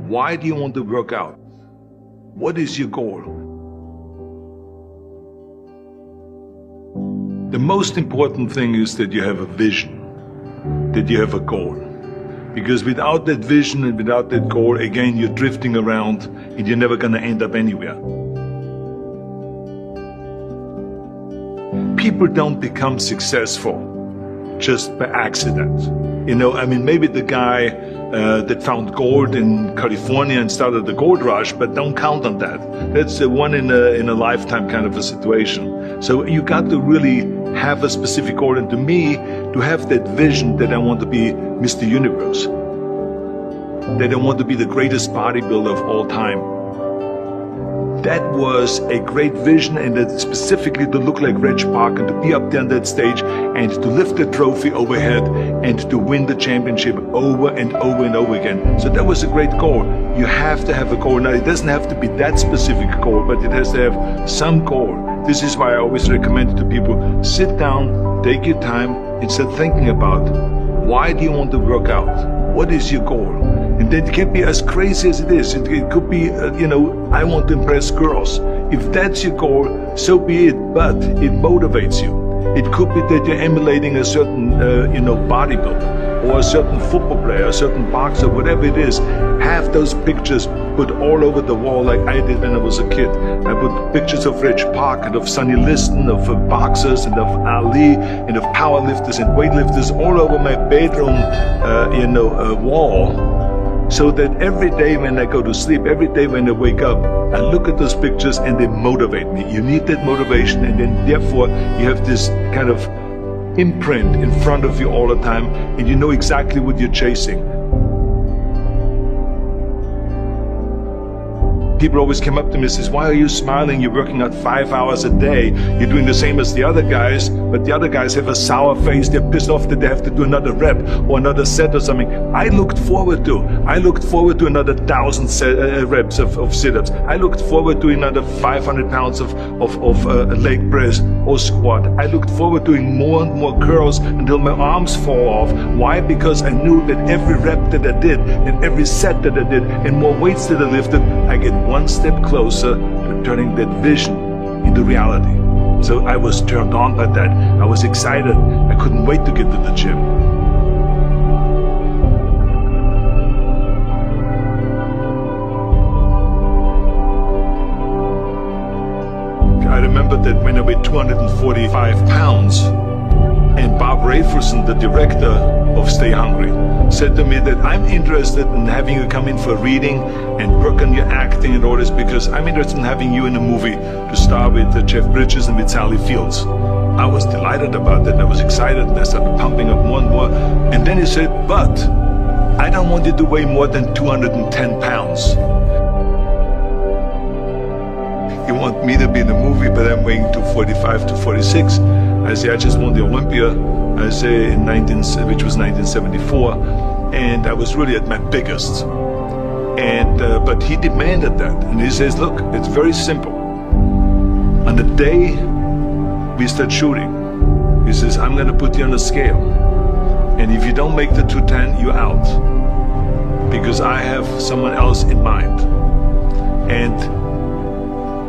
Why do you want to work out? What is your goal? The most important thing is that you have a vision, that you have a goal. Because without that vision and without that goal, again, you're drifting around and you're never going to end up anywhere. People don't become successful just by accident. You know, I mean, maybe the guy that found gold in California and started the gold rush, but don't count on that. That's a one in a lifetime kind of a situation. So you got to really have a specific goal. And to me, to have that vision that I want to be Mr. Universe, that I want to be the greatest bodybuilder of all time. That was a great vision, and that specifically to look like Reg Park and to be up there on that stage and to lift the trophy overhead and to win the championship over and over and over again. So that was a great goal. You have to have a goal. Now, it doesn't have to be that specific goal, but it has to have some goal. This is why I always recommend to people, sit down, take your time, and start thinking about, why do you want to work out? What is your goal? And that can be as crazy as it is. It could be, I want to impress girls. If that's your goal, so be it, but it motivates you. It could be that you're emulating a certain, bodybuilder or a certain football player, a certain boxer, whatever it is. Have those pictures put all over the wall like I did when I was a kid. I put pictures of Reg Park and of Sonny Liston, of boxers and of Ali and of powerlifters and weightlifters all over my bedroom, wall. So that every day when I go to sleep, every day when I wake up, I look at those pictures and they motivate me. You need that motivation, and then therefore you have this kind of imprint in front of you all the time, and you know exactly what you're chasing. People always come up to me and says, why are you smiling? You're working out 5 hours a day. You're doing the same as the other guys, but the other guys have a sour face. They're pissed off that they have to do another rep or another set or something. I looked forward to another 1,000 reps of sit-ups. I looked forward to another 500 pounds of leg press or squat. I looked forward to doing more and more curls until my arms fall off. Why? Because I knew that every rep that I did and every set that I did and more weights that I lifted, I get one step closer to turning that vision into reality. So I was turned on by that. I was excited. I couldn't wait to get to the gym. I remember that when I weighed 245 pounds, and Bob Raferson, the director of Stay Hungry, said to me that I'm interested in having you come in for a reading and work on your acting and all this, because I'm interested in having you in a movie to star with Jeff Bridges and with Sally Fields. I was delighted about that, and I was excited, and I started pumping up more and more. And then he said, but I don't want you to weigh more than 210 pounds. You want me to be in the movie, but I'm weighing 245 to 46. I say, I just won the Olympia, I say, which was 1974, and I was really at my biggest. And but he demanded that, and he says, look, it's very simple. On the day we start shooting, he says, I'm going to put you on a scale, and if you don't make the 210, you're out, because I have someone else in mind. And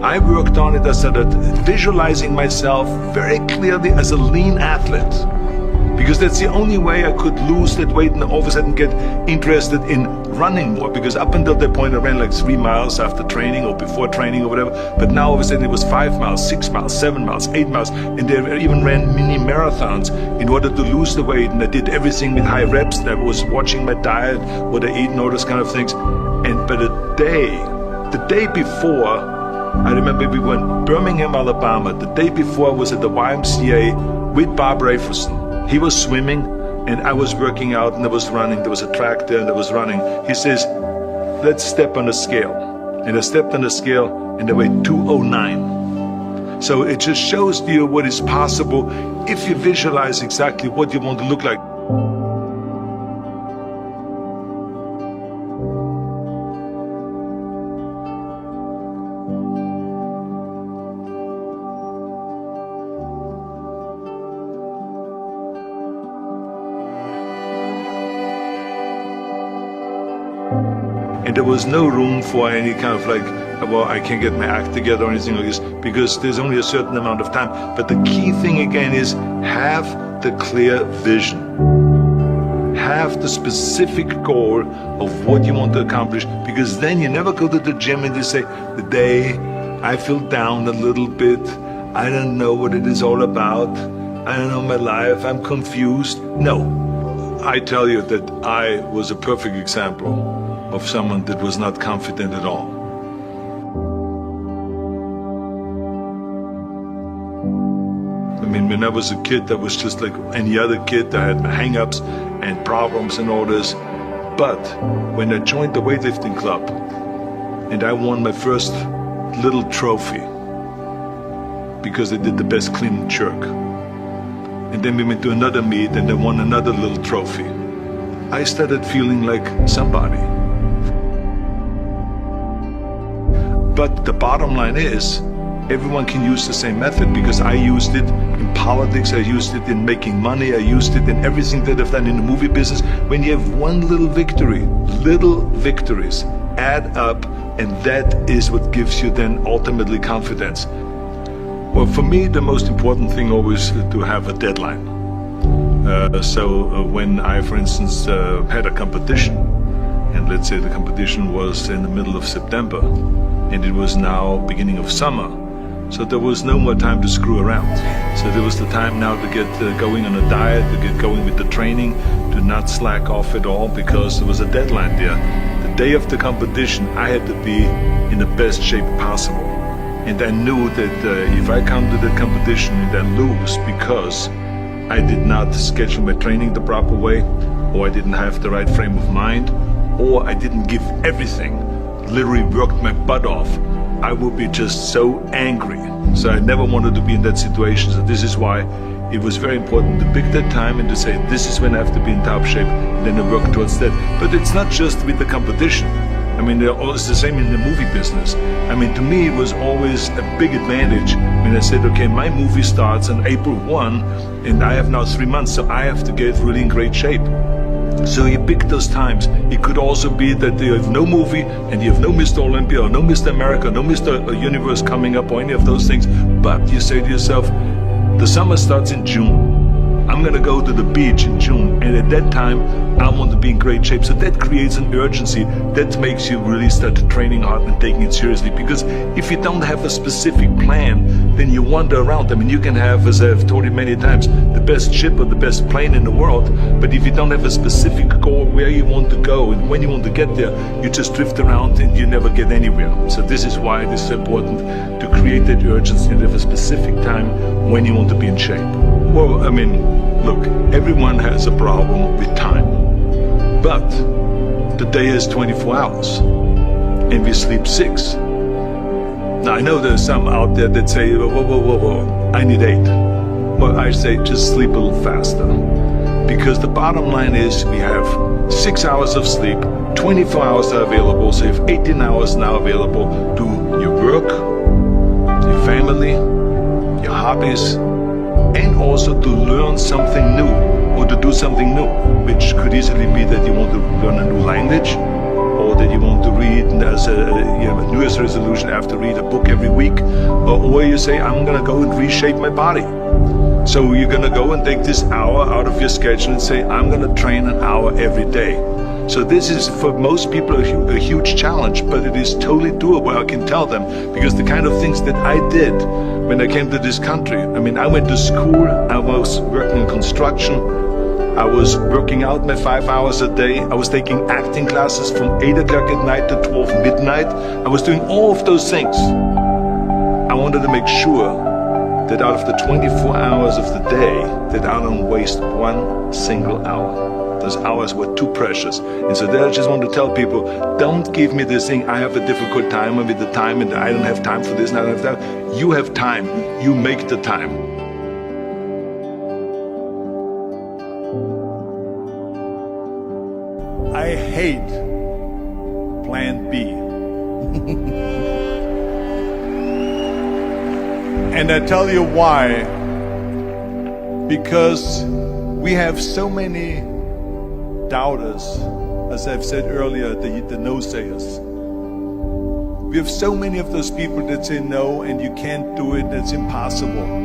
I worked on it. I started visualizing myself very clearly as a lean athlete, because that's the only way I could lose that weight and all of a sudden get interested in running more, because up until that point I ran like 3 miles after training or before training or whatever, but now all of a sudden it was 5 miles, 6 miles, 7 miles, 8 miles, and they even ran mini marathons in order to lose the weight, and I did everything with high reps, and I was watching my diet, what I eat and all those kind of things. And but the day before, I remember we went to Birmingham, Alabama. The day before I was at the YMCA with Bob Raferson. He was swimming and I was working out, and I was running. There was a track there and I was running. He says, let's step on the scale. And I stepped on the scale and I weighed 209. So it just shows you what is possible if you visualize exactly what you want to look like. And there was no room for any kind of like, well, I can't get my act together or anything like this, because there's only a certain amount of time. But the key thing again is have the clear vision. Have the specific goal of what you want to accomplish, because then you never go to the gym and you say, the day I feel down a little bit, I don't know what it is all about, I don't know my life, I'm confused. No, I tell you that I was a perfect example of someone that was not confident at all. I mean, when I was a kid, I was just like any other kid. I had my hang-ups and problems and all this. But when I joined the weightlifting club and I won my first little trophy because I did the best clean and jerk, and then we went to another meet and I won another little trophy, I started feeling like somebody. But the bottom line is, everyone can use the same method, because I used it in politics, I used it in making money, I used it in everything that I've done in the movie business. When you have one little victory, little victories add up, and that is what gives you then ultimately confidence. Well, for me, the most important thing always to have a deadline. So when I, for instance, had a competition, and let's say the competition was in the middle of September, and it was now beginning of summer, so there was no more time to screw around. So there was the time now to get going on a diet, to get going with the training, to not slack off at all, because there was a deadline there. The day of the competition, I had to be in the best shape possible. And I knew that if I come to the competition and I lose because I did not schedule my training the proper way, or I didn't have the right frame of mind, or I didn't give everything, literally worked my butt off, I would be just so angry. So I never wanted to be in that situation. So this is why it was very important to pick that time and to say, this is when I have to be in top shape, and then I work towards that. But it's not just with the competition. I mean, it's the same in the movie business. I mean, to me, it was always a big advantage when I said, okay, my movie starts on April 1, and I have now 3 months, so I have to get really in great shape. So you pick those times. It could also be that you have no movie and you have no Mr. Olympia or no Mr. America, no Mr. Universe coming up or any of those things. But you say to yourself, the summer starts in June. I'm gonna go to the beach in June, and at that time I want to be in great shape. So that creates an urgency that makes you really start training hard and taking it seriously. Because if you don't have a specific plan, then you wander around. I mean, you can have, as I've told you many times, the best ship or the best plane in the world, but if you don't have a specific goal where you want to go and when you want to get there, you just drift around and you never get anywhere. So this is why it is so important to create that urgency and have a specific time when you want to be in shape. Well, I mean, look, everyone has a problem with time, but the day is 24 hours and we sleep 6. Now, I know there's some out there that say, whoa, I need 8. Well, I say just sleep a little faster, because the bottom line is we have 6 hours of sleep, 24 hours are available, so you have 18 hours now available to your work, your family, your hobbies, and also to learn something new or to do something new, which could easily be that you want to learn a new language, or that you want to read as you have a New Year's resolution, I have to read a book every week, or you say, I'm going to go and reshape my body. So you're going to go and take this hour out of your schedule and say, I'm going to train an hour every day. So this is for most people a huge challenge, but it is totally doable, I can tell them, because the kind of things that I did when I came to this country, I mean, I went to school, I was working in construction, I was working out my 5 hours a day, I was taking acting classes from 8 o'clock at night to 12 midnight, I was doing all of those things. I wanted to make sure that out of the 24 hours of the day, that I don't waste one single hour. Those hours were too precious. And so there I just want to tell people, don't give me this thing, I have a difficult time with the time and I don't have time for this and I don't have that. You have time, you make the time. I hate Plan B. And I tell you why. Because we have so many doubters, as I've said earlier, the no-sayers. We have so many of those people that say no and you can't do it, and it's impossible.